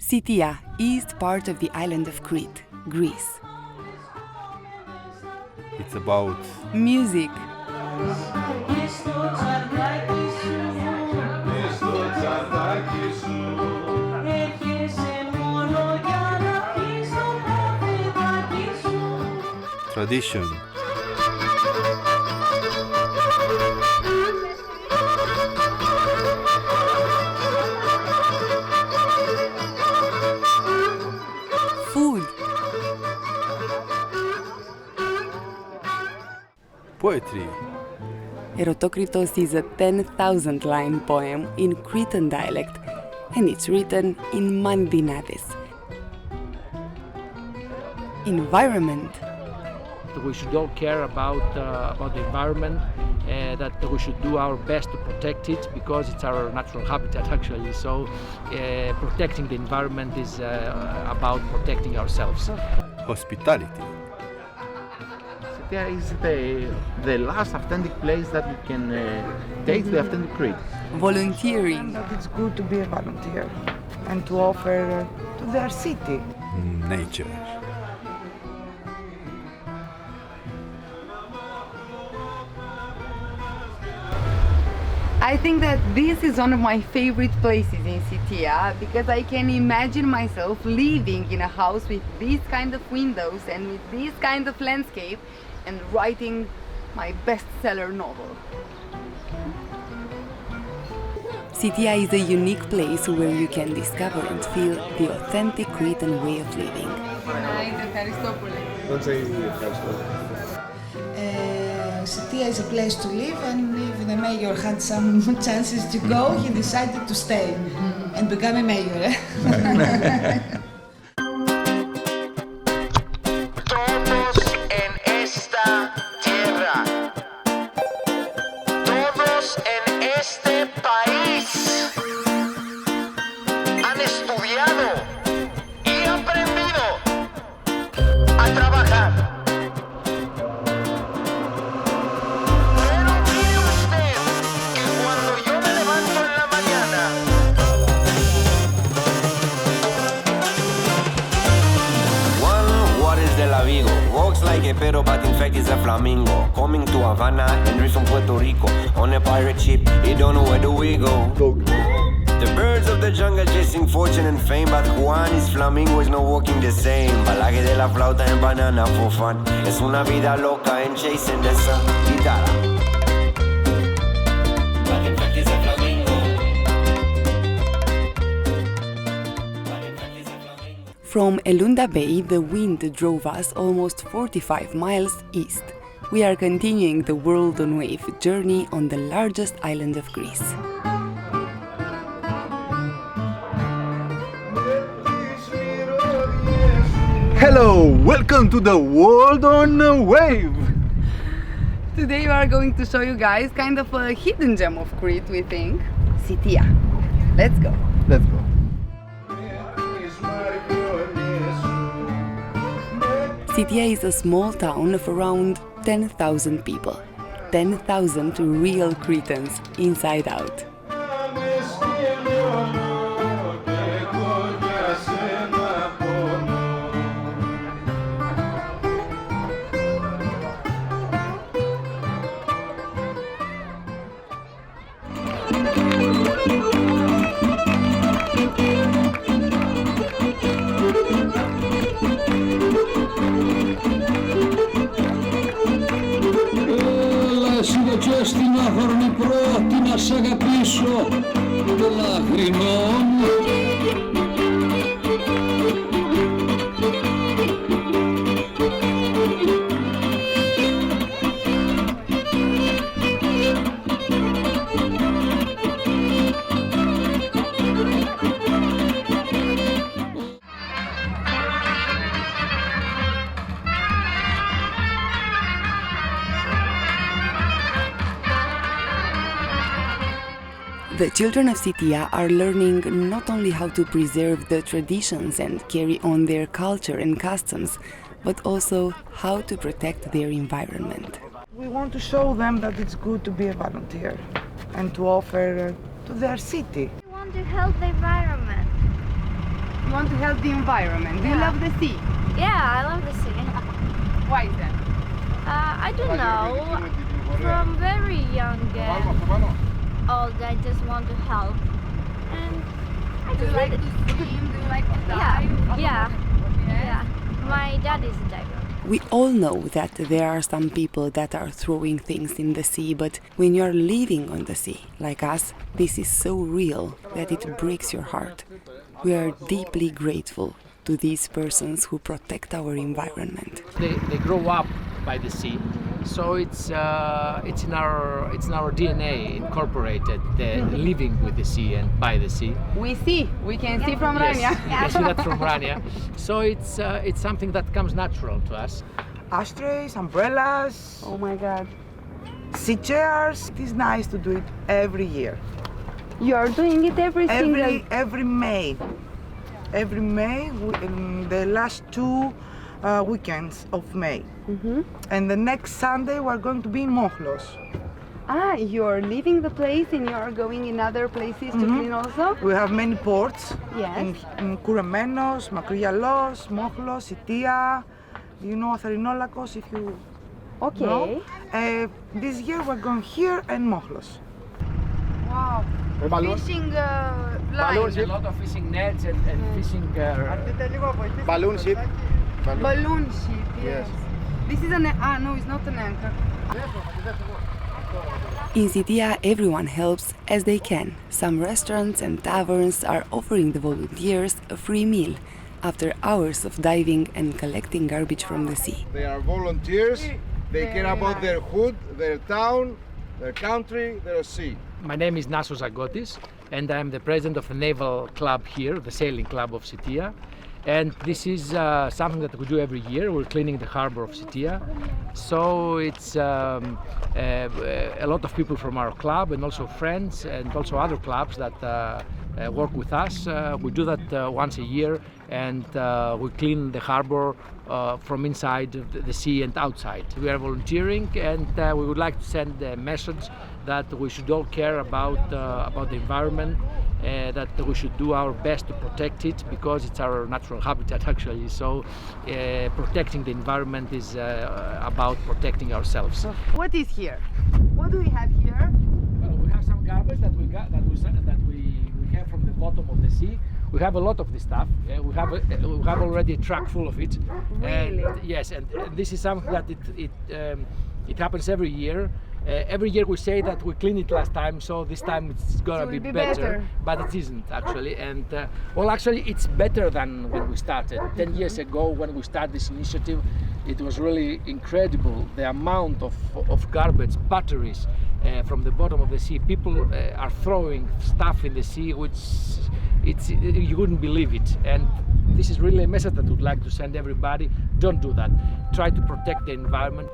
Sitia, east part of the island of Crete, Greece. It's about Music. tradition. Food. Poetry. Erotokritos is a 10,000-line poem in Cretan dialect, and it's written in mandinades. Environment. We should all care about the environment, that we should do our best to protect it because it's our natural habitat actually. So protecting the environment is about protecting ourselves. Hospitality. Sitia is the last authentic place that we can take the authentic Crete. Volunteering. That it's good to be a volunteer and to offer to their city. Nature. I think that this is one of my favorite places in Sitia because I can imagine myself living in a house with these kind of windows and with this kind of landscape and writing my bestseller novel. Sitia is a unique place where you can discover and feel the authentic Cretan way of living. Sitia is a place to live, and if the mayor had some chances to go, he decided to stay and become a mayor. Todos en esta tierra, todos en este país han estudiado y aprendido a trabajar. Walks like a pero but in fact is a flamingo. Coming to Havana and reach from Puerto Rico. On a pirate ship, he don't know where do we go. The birds of the jungle chasing fortune and fame, but Juan is flamingo is not walking the same. Balaje de la flauta en banana for fun. Es una vida loca and chasing the sun. Guitarra. But in fact is a flamingo. From Elunda Bay, the wind drove us almost 45 miles east. We are continuing the World on Wave journey on the largest island of Greece. Hello, welcome to the World on a Wave. Today we are going to show you guys kind of a hidden gem of Crete, we think, Sitia. Let's go. Let's go. Sitia is a small town of around 10,000 people. 10,000 real Cretans, inside out. Στην άχορνη πρώτη να σ' αγαπήσω λαχρινό μου. The children of Sitia are learning not only how to preserve the traditions and carry on their culture and customs, but also how to protect their environment. We want to show them that it's good to be a volunteer and to offer to their city. We want to help the environment. You want to help the environment. Do you love the sea? Yeah, I love the sea. Why is that? I don't know. From very young old, I just want to help. And I Do you just like like to it. swim? Do you like to Yeah, dive? yeah. My dad is a diver. We all know that there are some people that are throwing things in the sea, but when you're living on the sea, like us, this is so real that it breaks your heart. We are deeply grateful to these persons who protect our environment. They grow up by the sea, so it's in our DNA incorporated, living with the sea and by the sea. We can see from Yes, Rania. you can see that from Rania. So it's something that comes natural to us. Ashtrays, umbrellas, Oh my God. sea chairs. It is nice to do it every year. You are doing it every single... Every May. Every May, in the last two weekends of May. And the next Sunday we're going to be in Mochlos. Ah, you're leaving the place and you're going in other places to clean also? We have many ports. Yes. In Kouremenos, Makrialos, Mochlos, Sitia. You know Atherinolakos if you Okay. know. This year we're going here and Mochlos. Wow. Fishing Balloons, a lot of fishing nets and fishing. Balloon ship. Balloon ship, yes. This is no, it's not an anchor. In Sitia, everyone helps as they can. Some restaurants and taverns are offering the volunteers a free meal after hours of diving and collecting garbage from the sea. They are volunteers. They care about their hood, their town, their country, their sea. My name is Nasos Agotis, and I'm the president of the naval club here, the sailing club of Sitia. And this is something that we do every year. We're cleaning the harbor of Sitia. So it's a lot of people from our club and also friends and also other clubs that work with us. We do that once a year, and we clean the harbor from inside the sea and outside. We are volunteering, and we would like to send a message that we should all care about the environment, that we should do our best to protect it because it's our natural habitat actually. So protecting the environment is about protecting ourselves. What is here? What do we have here? Well, we have some garbage that we have from the bottom of the sea. We have a lot of this stuff. We have already a truck full of it. Really? And, yes, and this is something that it happens every year. Every year we say that we cleaned it last time, so this time it's gonna be better, but it isn't actually. And well, actually, it's better than when we started 10 years ago. When we started this initiative, it was really incredible the amount of garbage, batteries from the bottom of the sea. People are throwing stuff in the sea, which you wouldn't believe it. And this is really a message that we'd like to send everybody. Don't do that. Try to protect the environment.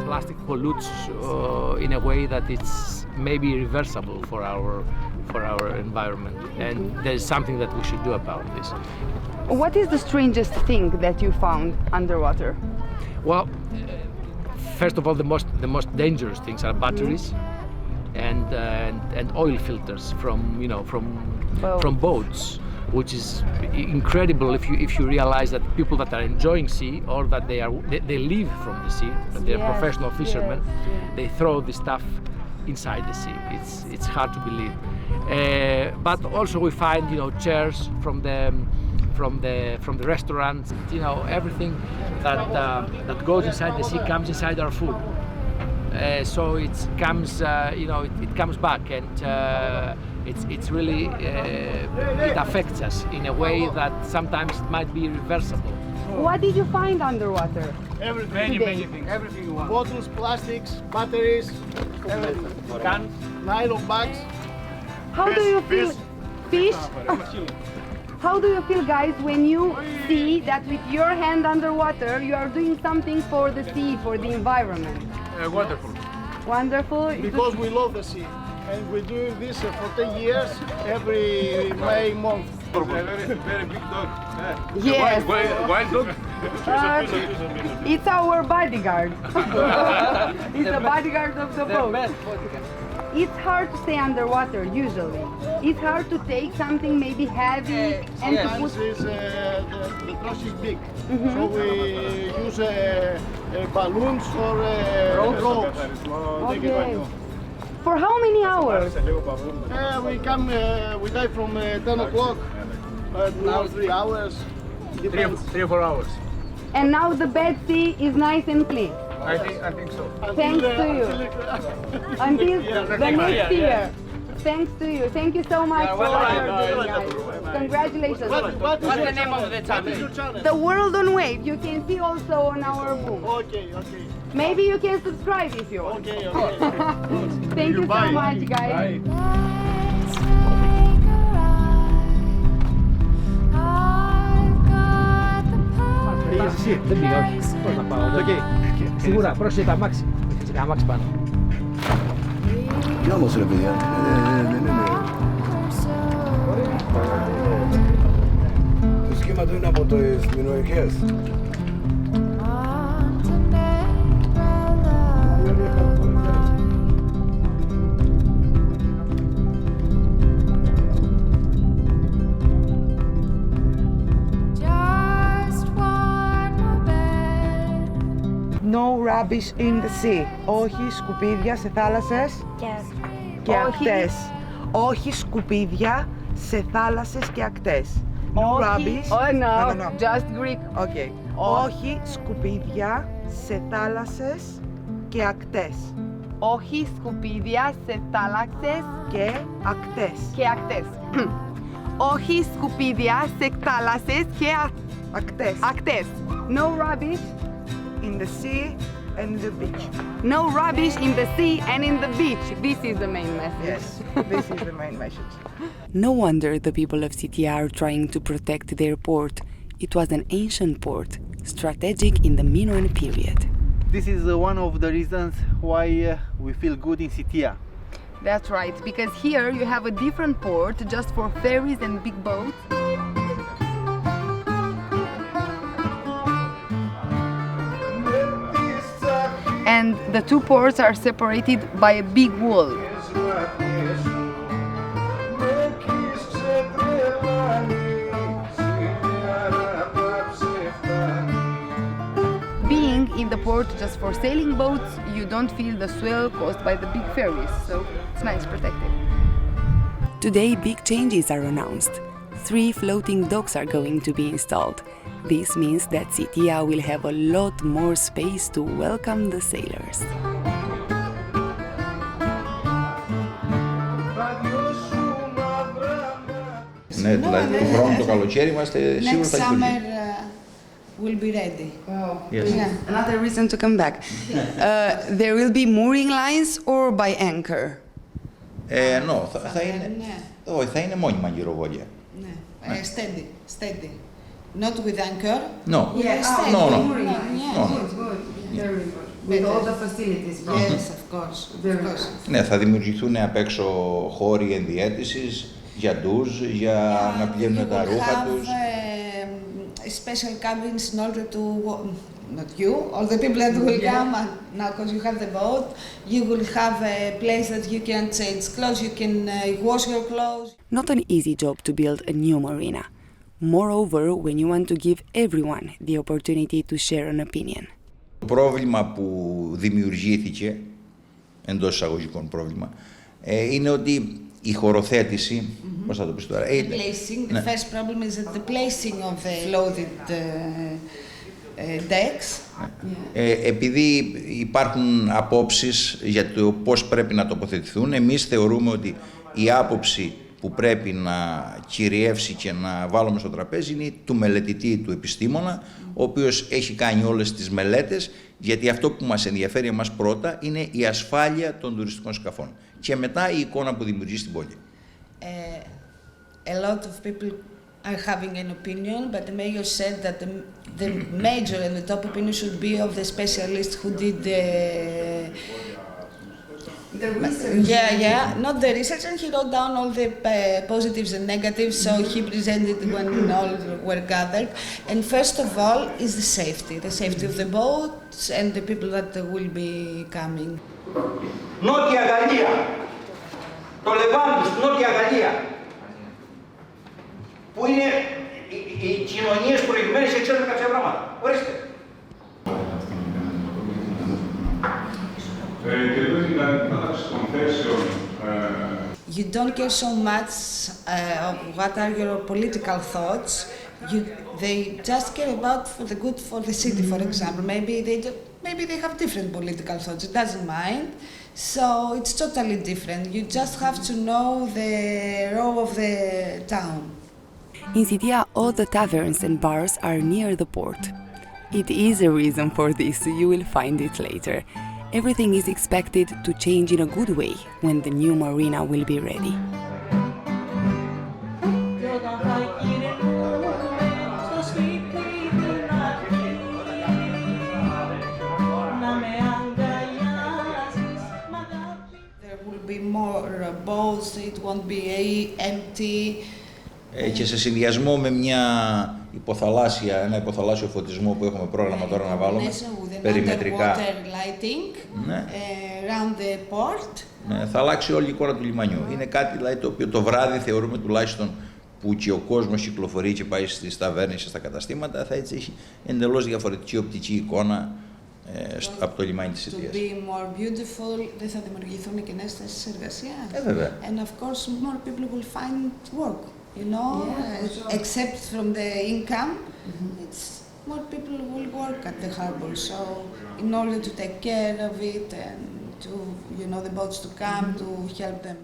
Plastic pollutes in a way that it's maybe irreversible for our environment, and there's something that we should do about this. What is the strangest thing that you found underwater? Well, first of all, the most dangerous things are batteries and oil filters from boats, which is incredible if you realize that people that are enjoying sea or that they live from the sea, that they're professional fishermen, they throw this stuff inside the sea. It's hard to believe. But also we find chairs from the restaurants. Everything that goes inside the sea comes inside our food. So it comes it comes back, and it's really it affects us in a way that sometimes it might be irreversible. What did you find underwater? Everything. Many things. Everything you want. Bottles, plastics, batteries, everything. Cans, nylon bags. How do you feel? Fish? How do you feel, guys, when you see that with your hand underwater you are doing something for the sea, for the environment? Wonderful. Wonderful. Because we love the sea, and we're doing this for 10 years every May month. Very big dog. Yes. Wild dog? It's our bodyguard. It's the bodyguard of the boat. It's hard to stay underwater usually. It's hard to take something maybe heavy and to put... The trough is big, so we use balloons or ropes. Okay. For how many hours? We dive from 10 o'clock, now 3 hours. 3 or 4 hours. And now the bed sea is nice and clean. I think so. Thanks to you. Until the next year. Thanks to you. Thank you so much for what you're doing, guys. Congratulations. What's the name of the channel? The World on Wave. You can see also on our boom. Okay. Maybe you can subscribe if you want. Okay. Thank you so much, guys. Bye. Πήγες εσύ, δεν πήγα, όχι. Πώς να πάω εδώ. Σίγουρα, πρόσεχε τα αμάξι. Έχεις ένα αμάξι πάνω. Τι όμως ρε παιδιά, δεν είναι. Το σχήμα του είναι από τις μινοϊκές. No rubbish in the sea. Όχι σκουπίδια σε θάλασσες και ακτές. Όχι σκουπίδια σε θάλασσες και ακτές. No rubbish. Oh no, just Greek. Okay. Όχι σκουπίδια σε θάλασσες και ακτές. Όχι σκουπίδια σε θάλασσες και ακτές. Όχι σκουπίδια σε θάλασσες και ακτές. No rubbish in the sea and the beach. No rubbish in the sea and in the beach. This is the main message. Yes, this is the main message. No wonder the people of Sitia are trying to protect their port. It was an ancient port, strategic in the Minoan period. This is one of the reasons why we feel good in Sitia. That's right, because here you have a different port just for ferries and big boats. And the two ports are separated by a big wall. Being in the port just for sailing boats, you don't feel the swell caused by the big ferries, so it's nice, protected. Today, big changes are announced. 3 floating docks are going to be installed. This means that Sitia will have a lot more space to welcome the sailors. Ναι, δηλαδή τον χρόνο το καλοκαίρι είμαστε σίγουρα θα Next summer will be ready. Wow. Yes. Yeah. Another reason to come back. There will be mooring lines or by anchor? No, θα είναι μόνιμα γυροβόλια. Ναι. Steady. Not with anchor. No. Steady. No. Very good. With all the facilities. Yes, of course. Ναι, θα δημιουργηθούν απ' έξω χώροι ενδιαίτησης για ντουζ, για να πηγαίνουν τα ρούχα τους. Special cabins in order to, not you, all the people that will come, now because you have the boat, you will have a place that you can change clothes, you can wash your clothes. Not an easy job to build a new marina. Moreover, when you want to give everyone the opportunity to share an opinion. Το πρόβλημα που δημιουργήθηκε, εντός εισαγωγικών πρόβλημα, είναι ότι η χωροθέτηση, πώς θα το πεις τώρα. The first problem is that the placing of the floated decks. Επειδή υπάρχουν απόψεις για το πώς πρέπει να τοποθετηθούν, εμείς θεωρούμε ότι η άποψη που πρέπει να κυριεύσει και να βάλουμε στο τραπέζι είναι του μελετητή, του επιστήμονα, ο οποίος έχει κάνει όλες τις μελέτες, γιατί αυτό που μας ενδιαφέρει εμάς πρώτα είναι η ασφάλεια των τουριστικών σκαφών και μετά η εικόνα που δημιουργεί στην πόλη. A lot of people are having an opinion, but the mayor said that the major and the top opinion should be of the specialist who did The research. Yeah, not the research, and he wrote down all the positives and negatives, so he presented when all were gathered. And first of all is the safety of the boats and the people that will be coming. Νότια Γαλλία, το Λεβάντος, Νότια Γαλλία, που είναι οι κοινωνίες προηγμένες και ξέρουν κάποια πράγματα. Ορίστε. You don't care so much of what are your political thoughts. They just care about for the good for the city, for example. Maybe they have different political thoughts. It doesn't mind. So it's totally different. You just have to know the role of the town. In Sitia, all the taverns and bars are near the port. It is a reason for this, you will find it later. Everything is expected to change in a good way when the new marina will be ready. There will be more boats, it won't be empty. Και σε συνδυασμό με ένα υποθαλάσσιο φωτισμό που έχουμε πρόγραμμα τώρα να βάλουμε περιμετρικά. Ναι, θα αλλάξει όλη η εικόνα του λιμανιού. Είναι κάτι δηλαδή, το οποίο το βράδυ θεωρούμε τουλάχιστον που και ο κόσμος κυκλοφορεί και πάει στις ταβέρνες και στα καταστήματα, θα έτσι έχει εντελώς διαφορετική οπτική εικόνα από το λιμάνι της Σιτίας. To be more beautiful, δεν θα δημιουργηθούν καινές θέσεις εργασίας. Βέβαια. And of course more people will find work. You know, except from the income, it's more people will work at the harbor. So, in order to take care of it and to, the boats to come to help them.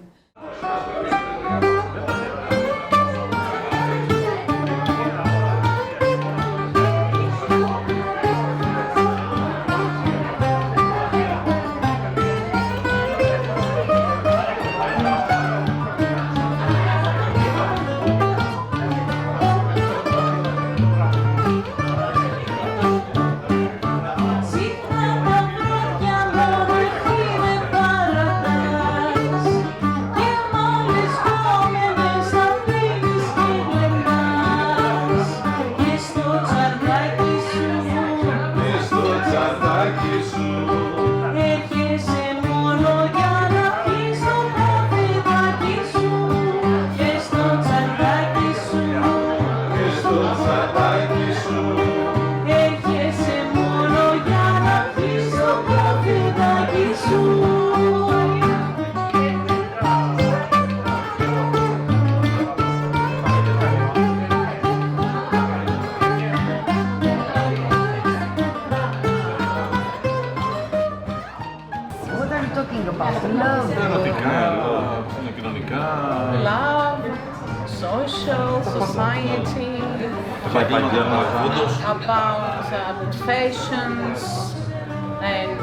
Love, social, society, about fashions, and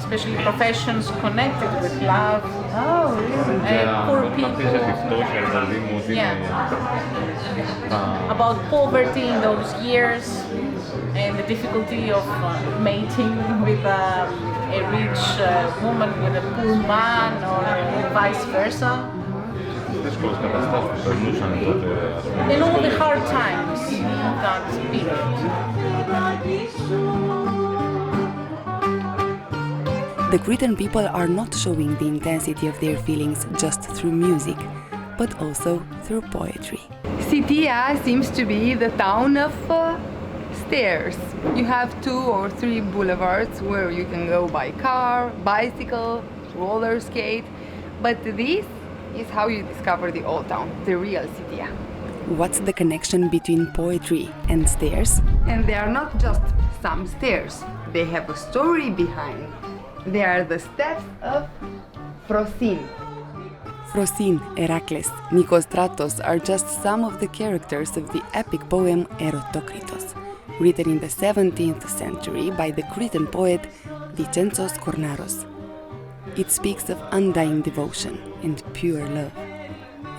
especially professions connected with love. Oh, really? And poor people. Yeah. About poverty in those years and the difficulty of mating with a rich woman with a poor man or vice versa. And all the hard times in that period. The Cretan people are not showing the intensity of their feelings just through music, but also through poetry. Sitia seems to be the town of stairs. You have 2 or 3 boulevards where you can go by car, bicycle, roller skate, but this is how you discover the old town, the real Sitia. What's the connection between poetry and stairs? And they are not just some stairs, they have a story behind. They are the steps of Frosin. Frosin, Heracles, Nicostratos are just some of the characters of the epic poem Erotokritos, written in the 17th century by the Cretan poet Vicenzos Kornaros. It speaks of undying devotion and pure love.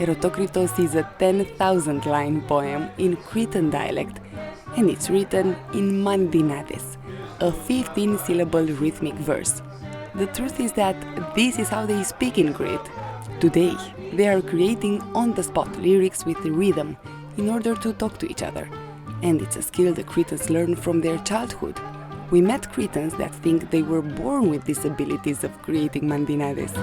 Erotokritos is a 10,000-line poem in Cretan dialect, and it's written in mandinades, a 15-syllable rhythmic verse, The truth is that this is how they speak in Crete. Today, they are creating on-the-spot lyrics with rhythm in order to talk to each other. And it's a skill the Cretans learn from their childhood. We met Cretans that think they were born with these abilities of creating mandinades.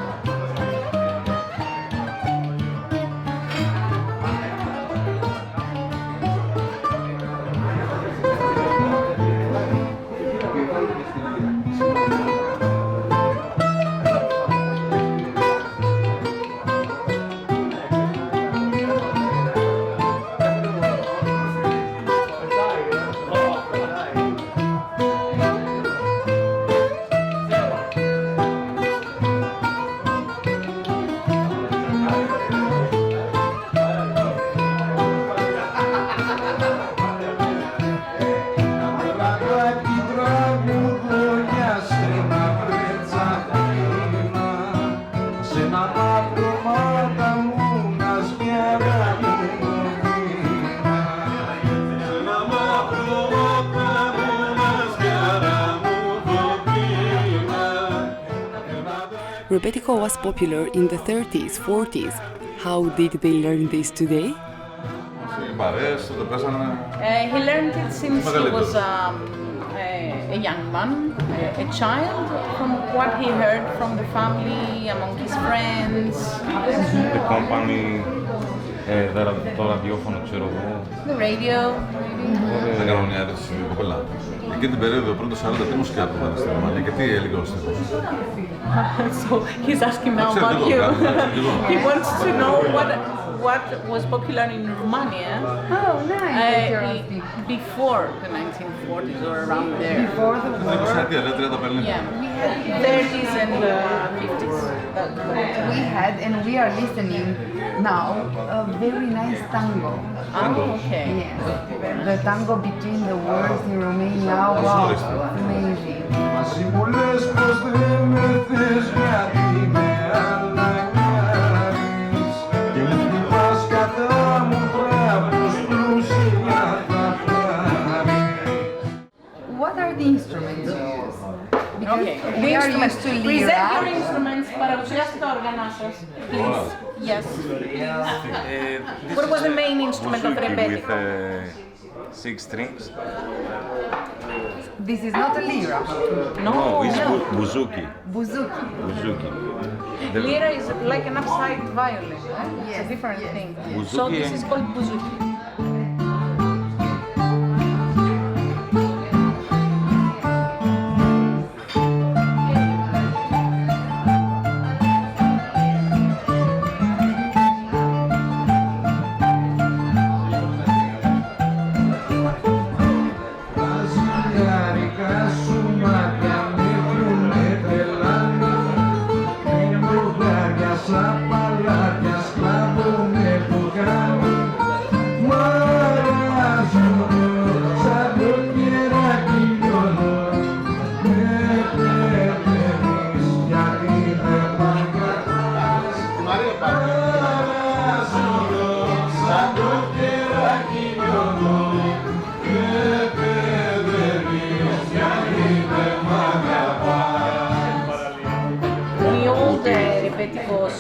Rebetiko was popular in the 30s, 40s. How did they learn this today? He learned it since he was a young man, a child, from what he heard from the family, among his friends. The company, το ραδιόφωνο, ξέρω εγώ. The radio, maybe. Θα κάνω μια ερώτηση στην κοπέλα. Εκείνη την περίοδο, πρώτο 40, τι μουσική άκουγαν στη Ρουμανία και τι έλεγε ο στίχος? So he's asking now about you. He wants to know what was popular in Romania. Oh, nice. Before the 1940s or around there. Before the war. Yeah, we had 30s and 50s. We had, and we are listening now, a very nice tango. Oh, okay. Yes. The tango between the wars in Romania. Wow, amazing. What are the instruments you use? Because okay, we are used to lira. Present your instruments, παρουσιάστε τα όργανα σας, please. Yes. What was the main instrument of Rebetiko? With 6 strings. This is not a lira. No, it's bouzouki. Bouzouki. Bouzouki. Lira is like an upside violin. Yes, it's a different thing. So this is called bouzouki.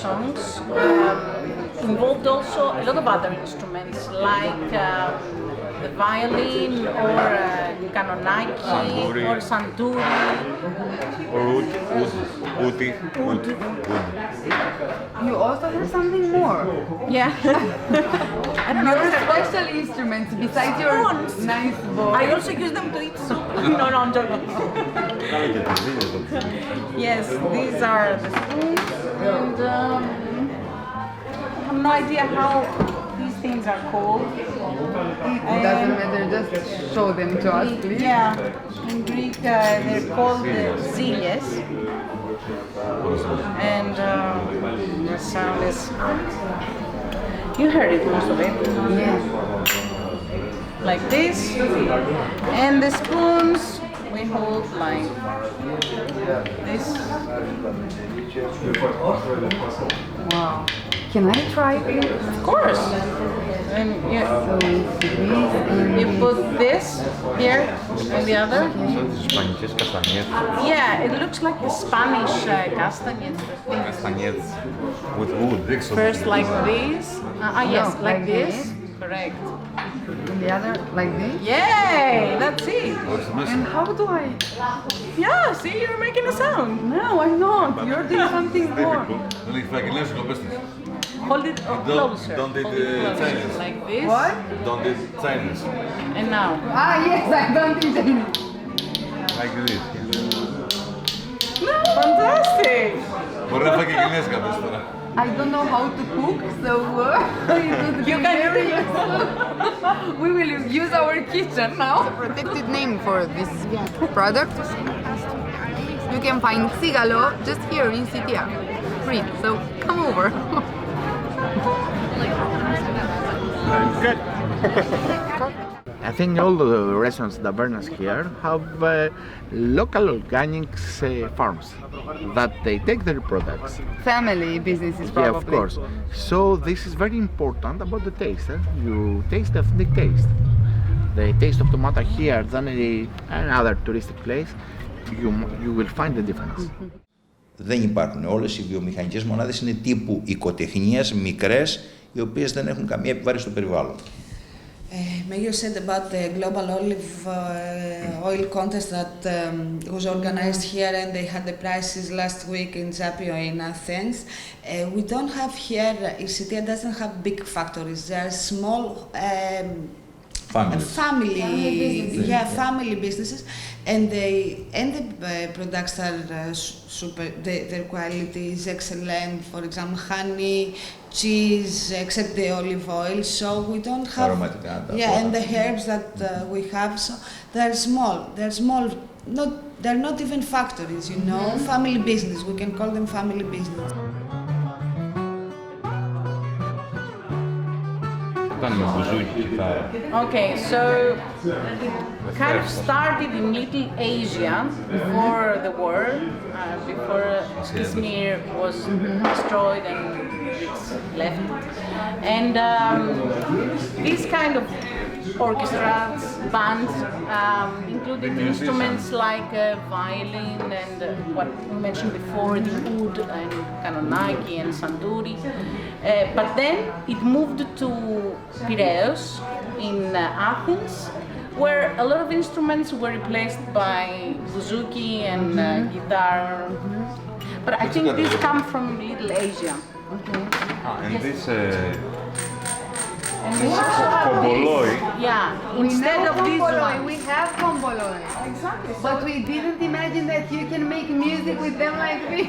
Songs involved also a lot of other instruments like the violin or kanonaki or santuri or oud. You also have something more. Yeah. Your special instruments besides your nice voice. I also use them to eat soup. No, I'm joking. Yes, these are the spoons, and I have no idea how these things are called. It doesn't matter, just show them to us, please. Yeah, in Greek they're called zilies, and the sound is. You heard it, most of it. Yeah. Like this, and the spoons we hold like this. Wow. Can I try it? Of course. And So it's this and you put this Yes, here on the other. Ισπανικές καστανιές. Yeah, it looks like a Spanish castañet. Καστανιές with wood. First like this. Yes, like this. Correct. And the other like this? Yay! That's it. And how do I? Yeah, see, you're making a sound. No, I'm not. You're doing something more. Δεν έχει φάει κινέζικο, πες της. Hold it closer. Don't eat Closer, Chinese. like this. What? Don't eat Chinese. And now. Yes, I don't eat Chinese. Like this. No, fantastic. Μπορεί να φάει και κινέζικα, πες τώρα. I don't know how to cook, so You can we will use our kitchen now. It's a protected name for this product. You can find cigalo just here in Sitia, free. So come over. Good. I think all the restaurants, the tavernas here, have local organic farms that they take their products. Family businesses, probably. Yeah, of course. So this is very important about the taste. You taste the ethnic taste. The taste of tomato here than any other touristic place. You will find the difference. Δεν υπάρχουν. Όλες οι βιομηχανικές μονάδες είναι τύπου οικοτεχνίας, μικρές, οι οποίες δεν έχουν καμία επιβάρυνση στο περιβάλλον. Mayor said about the global olive oil contest that was organized here, and they had the prizes last week in Zapio in Athens. We don't have here, Sitia doesn't have big factories. There are small family businesses, and the products are super. Their quality is excellent. For example, honey, cheese, except the olive oil. So we don't have. And the herbs that we have. So they're small. They're small. They're not even factories. You know, family business. We can call them family business. Okay, so kind of started in Little Asia before the war, before Izmir was destroyed and it's left. And these kind of orchestras, bands, included instruments like violin and what we mentioned before, the oud and kanonaki and sanduri. But then it moved to Piraeus in Athens, where a lot of instruments were replaced by bouzouki and guitar. But I think these come from Little Asia. Okay. And this Komboloi. Yeah, instead of this one. We have komboloi. Exactly. But we didn't imagine that you can make music with them like this.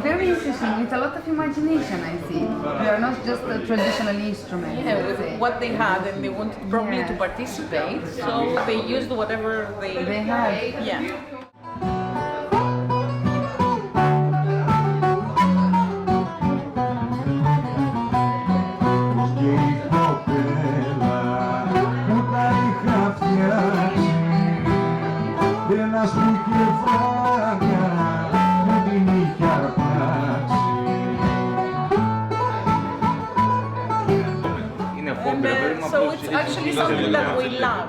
Very interesting. It's a lot of imagination, I see. They are not just a traditional instrument. Yeah, with what they had, and they wanted probably to participate, so they used whatever they had. Yeah. So it's actually something that we love.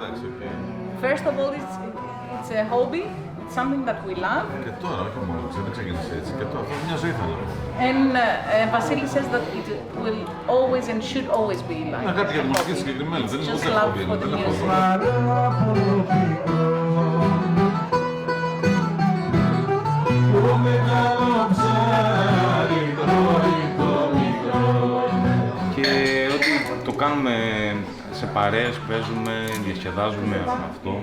First of all, it's a hobby. It's something that we love. Και τώρα, όχι μόνο, δεν ξεκίνησε έτσι. Και τώρα, μια ζωή θα λάβει. And Vasily says that it will always and should always be like. Να κάτι για μουσική συγκεκριμένη, δεν είναι ούτε χόμπι, δεν είναι χόμπι. Και ότι το κάνουμε σε παρέες, παίζουμε, διασκεδάζουμε με αυτό.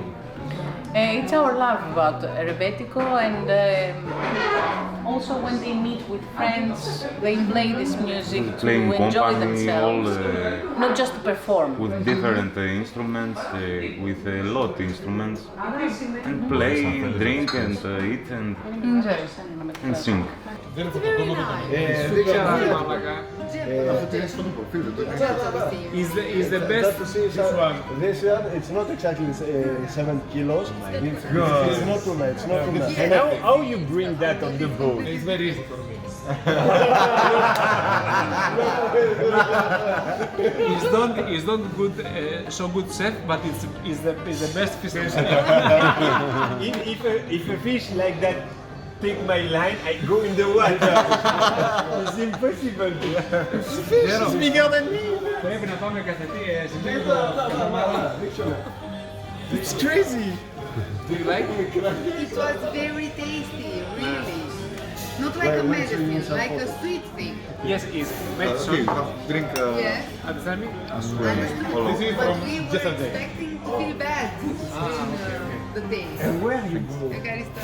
It's our love about Rebetiko, and also when they meet with friends, they play this music to Playing enjoy company, themselves, not just to perform. with different instruments, with a lot instruments, and play, drink, and eat, and sing. It's very Is the best. This one, it's not exactly 7 kilos. It's not too much. It's not too much. And how you bring that on the boat? It's very easy for me. He's not good, so good chef, but it's the best fish. If a fish like that take my line, I go in the water. It's impossible. Fish is bigger than me. It's crazy. Do you like it? It was very tasty, really. Not like a medicine, like a sweet thing. Yes, it's medicine. Drink. Yes. Understand me? But we were expecting to feel bad the taste. And where you go?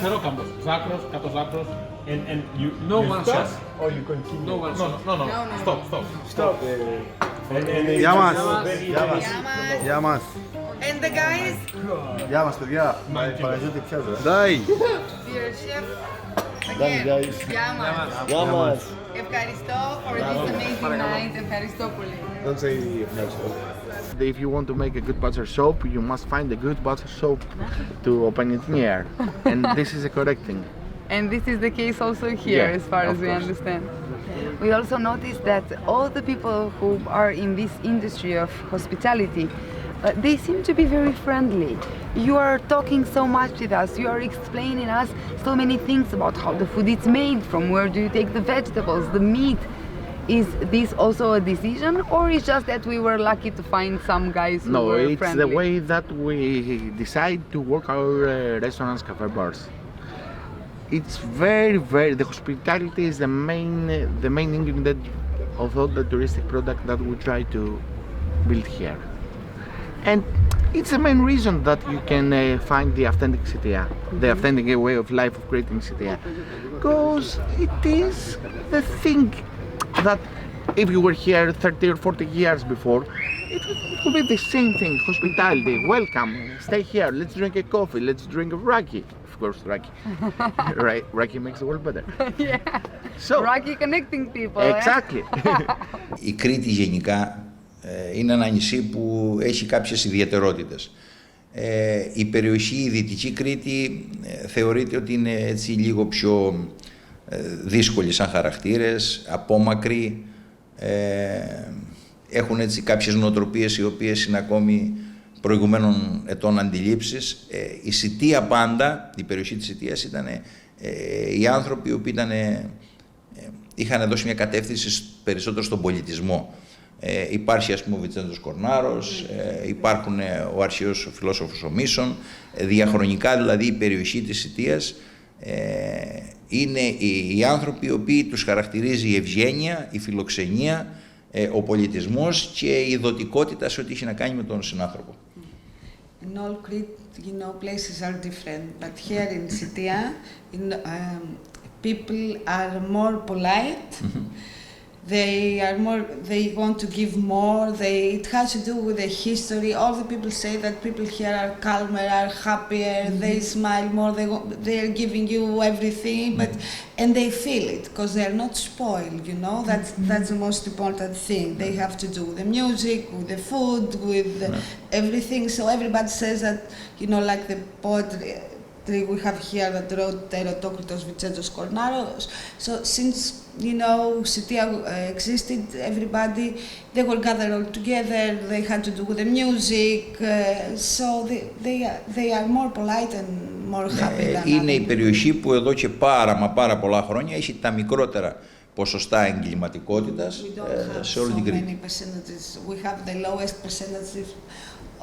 Serokambos, Zakros, Katozakros. And you No you one stop shots. or you continue? No one shots. No. Stop. Γεια μας. Γεια μας. And the guys, Γεια μας, παιδιά. Παραζώτη πιάζω. Ντάι. dear chef, again, guys. Yama. Yamas. Ευχαριστώ for this amazing night. Ευχαριστώ πολύ. Don't say ευχαριστώ. If you want to make a good butter soap, you must find a good butter soap to open it near. And this is a correct thing. And this is the case also here, Yeah, as far as of we course. understand. We also noticed that all the people who are in this industry of hospitality, they seem to be very friendly. You are talking so much with us, you are explaining us so many things about how the food is made, from where do you take the vegetables, the meat. Is this also a decision, or is just that we were lucky to find some guys who No, were it's friendly? the way that we decide to work our restaurants, cafe bars. It's very, the hospitality is the main ingredient of all the touristic product that we try to build here. And it's the main reason that you can find the authentic Sitia, the authentic way of life of creating Sitia. Because it is the thing that if you were here 30 or 40 years before, it would be the same thing, hospitality, welcome, stay here, let's drink a coffee, let's drink a raki. Of course, raki. Right, raki makes the world better. Yeah. So, Rocky connecting people. Exactly. Η Κρήτη γενικά είναι ένα νησί που έχει κάποιες ιδιαιτερότητες. Η περιοχή η Δυτική Κρήτη θεωρείται ότι είναι έτσι λίγο πιο δύσκολοι σαν χαρακτήρες, απόμακροι, έχουν έτσι κάποιες νοοτροπίες οι οποίες είναι ακόμη προηγουμένων ετών αντιλήψεις. Η Σιτία πάντα, η περιοχή της Σιτίας ήταν οι άνθρωποι οι οποίοι είχαν δώσει μια κατεύθυνση περισσότερο στον πολιτισμό. Υπάρχει ας πούμε ο Βιτσέντος Κορνάρος, υπάρχουν ο αρχαίος φιλόσοφος ο Μίσον, διαχρονικά δηλαδή η περιοχή της Σιτίας είναι οι άνθρωποι οι οποίοι τους χαρακτηρίζει η ευγένεια, η φιλοξενία, ο πολιτισμός και η ειδωτικότητα σε ό,τι έχει να κάνει με τον συνάνθρωπο. In all Crete, places are different, but here in Sitia, people are more polite. They want to give more. It has to do with the history. All the people say that people here are calmer, are happier. They smile more. They are giving you everything, and they feel it because they are not spoiled. That's the most important thing. They have to do with the music, with the food, with everything. So everybody says that like the poetry we have here that wrote Eratokritos Vichentos Kornaros. So since Sitia existed, they were gathered all together. They had to do with the music. So they are more polite and more happy than Είναι η περιοχή που εδώ και πάρα πολλά χρόνια έχει τα μικρότερα ποσοστά εγκληματικότητας σε όλη την Κρήτη. We have the lowest percentage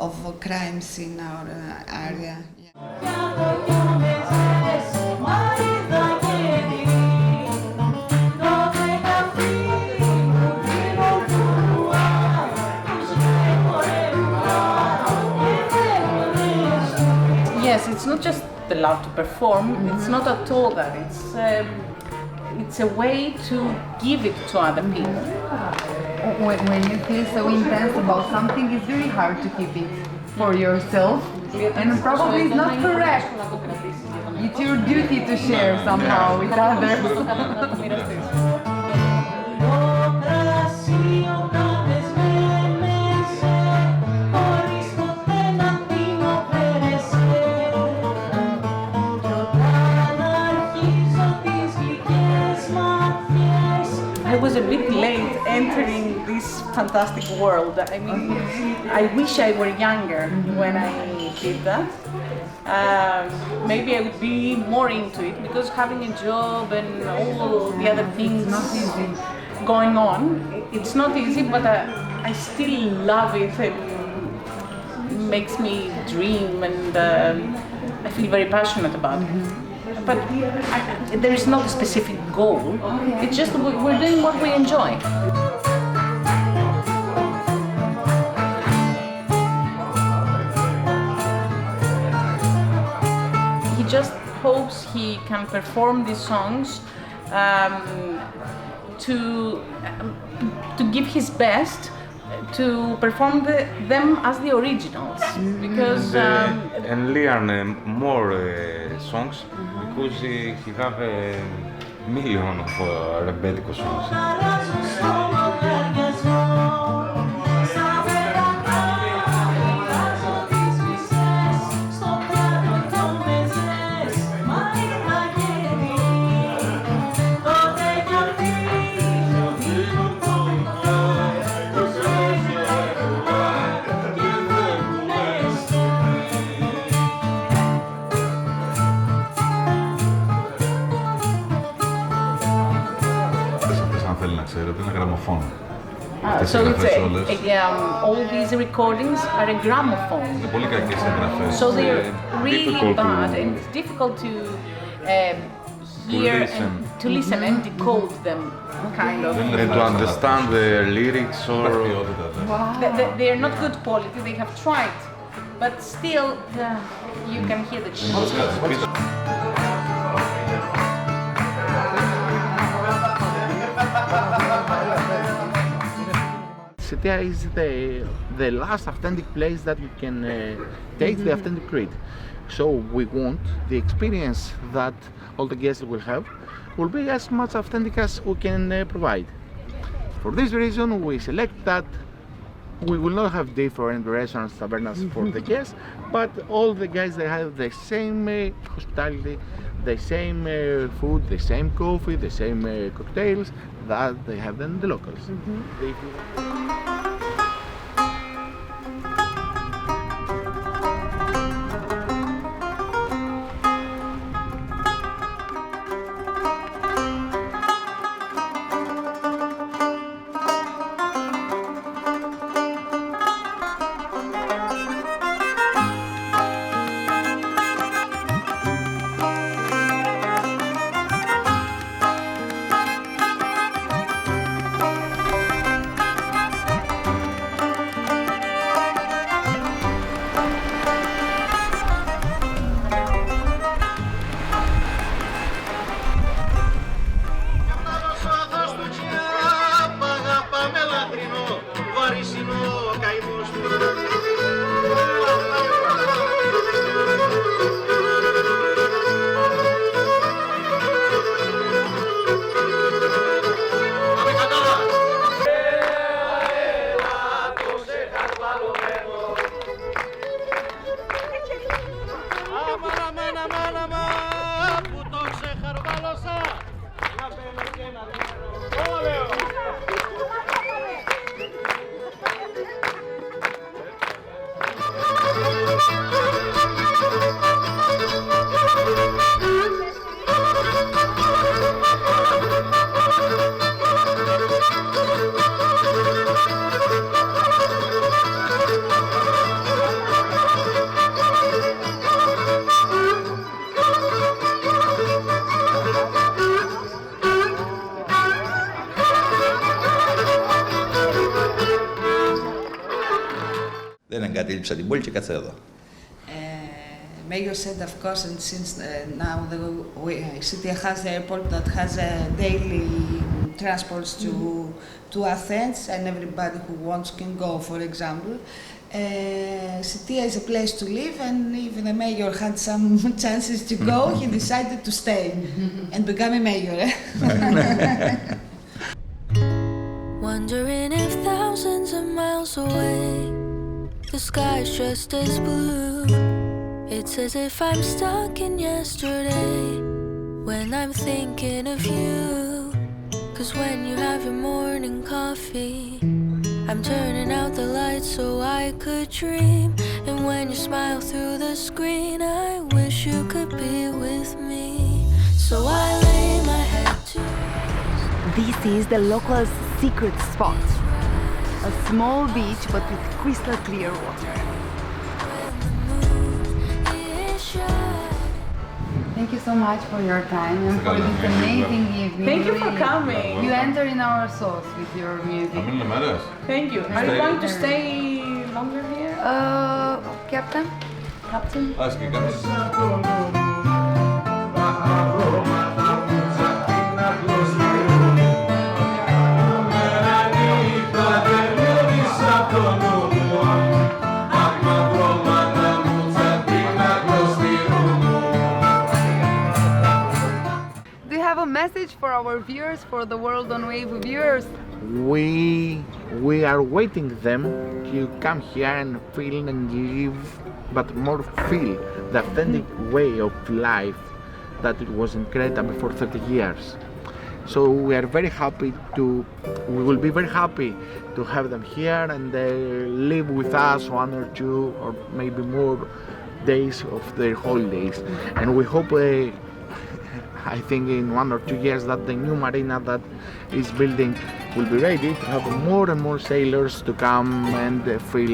of crimes in our area. Yes, it's not about to perform, it's not at all that. It's a way to give it to other people. When you feel so intense about something, it's very hard to keep it for yourself, and probably it's not correct. It's your duty to share somehow with others. I was a bit late entering this fantastic world. I mean, I wish I were younger when I did that. Maybe I would be more into it, because having a job and all the other things going on, it's not easy, but I still love it and it makes me dream, and I feel very passionate about it. But there is not a specific goal. It's just we're doing what we enjoy. He just hopes he can perform these songs to give his best, to perform them as the originals, because and learn more songs, because he have a million of rebellical songs. So it's all these recordings are a gramophone. So they're really bad, and it's difficult to hear and to listen and decode them, kind of. And to understand the lyrics, or they are not good quality. They have tried, but still you can hear the change. Sitia is the last authentic place that we can take the authentic Crete. So we want the experience that all the guests will have will be as much authentic as we can provide. For this reason, we select that we will not have different restaurants, tavernas for the guests, but all the guys, they have the same hospitality, the same food, the same coffee, the same cocktails that they have than the locals. Δεν εγκατέλειψα την πόλη και κάτσα εδώ. mayor said, of course, and since now Sitia has the airport that has daily transports to Athens, and everybody who wants can go, for example. Sitia is a place to live, and if the mayor had some chances to go, he decided to stay and become a mayor. Wondering if thousands of miles away the sky's just as blue. It's as if I'm stuck in yesterday when I'm thinking of you. 'Cause when you have your morning coffee, I'm turning out the lights so I could dream. And when you smile through the screen, I wish you could be with me. So I lay my head to rest. This is the local secret spot. A small beach but with crystal clear water. Thank you so much for your time and for this amazing evening. Thank you for coming. You enter in our souls with your music. Thank you. Are you going to stay longer here? Captain? Captain? Message for our viewers, for the World on Wave viewers? We are waiting them to come here and feel and live, but more feel the authentic way of life that it was in Crete before 30 years. So we are very happy we will be very happy to have them here and live with us 1 or 2 or maybe more days of their holidays. And we hope I think in 1 or 2 years that the new marina that is building will be ready to have more and more sailors to come and feel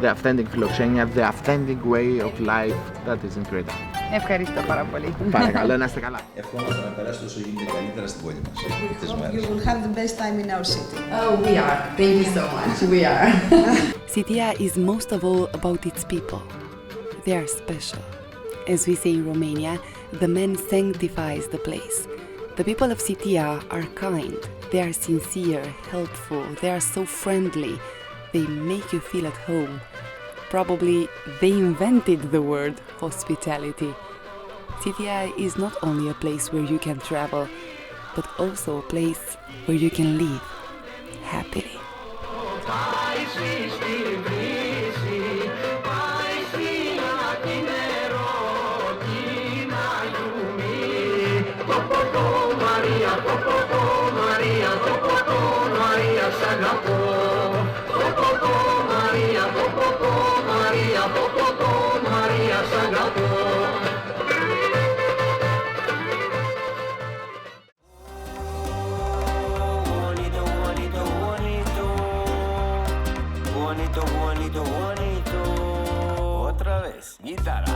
the authentic philoxenia, the authentic way of life that is in Crete. Ευχαριστώ πάρα πολύ. Παρακαλώ, να είστε καλά. Ευχόμαστε να περάσετε όσο γίνεται καλύτερα στην πόλη μας. You will have the best time in our city. Oh, we are. Thank you so much. We are. Sitia is most of all about its people. They are special. As we say in Romania, the man sanctifies the place. The people of Sitia are kind, they are sincere, helpful, they are so friendly, they make you feel at home. Probably they invented the word hospitality. Sitia is not only a place where you can travel, but also a place where you can live happily. Bonito, bonito, bonito. Otra vez, guitarra.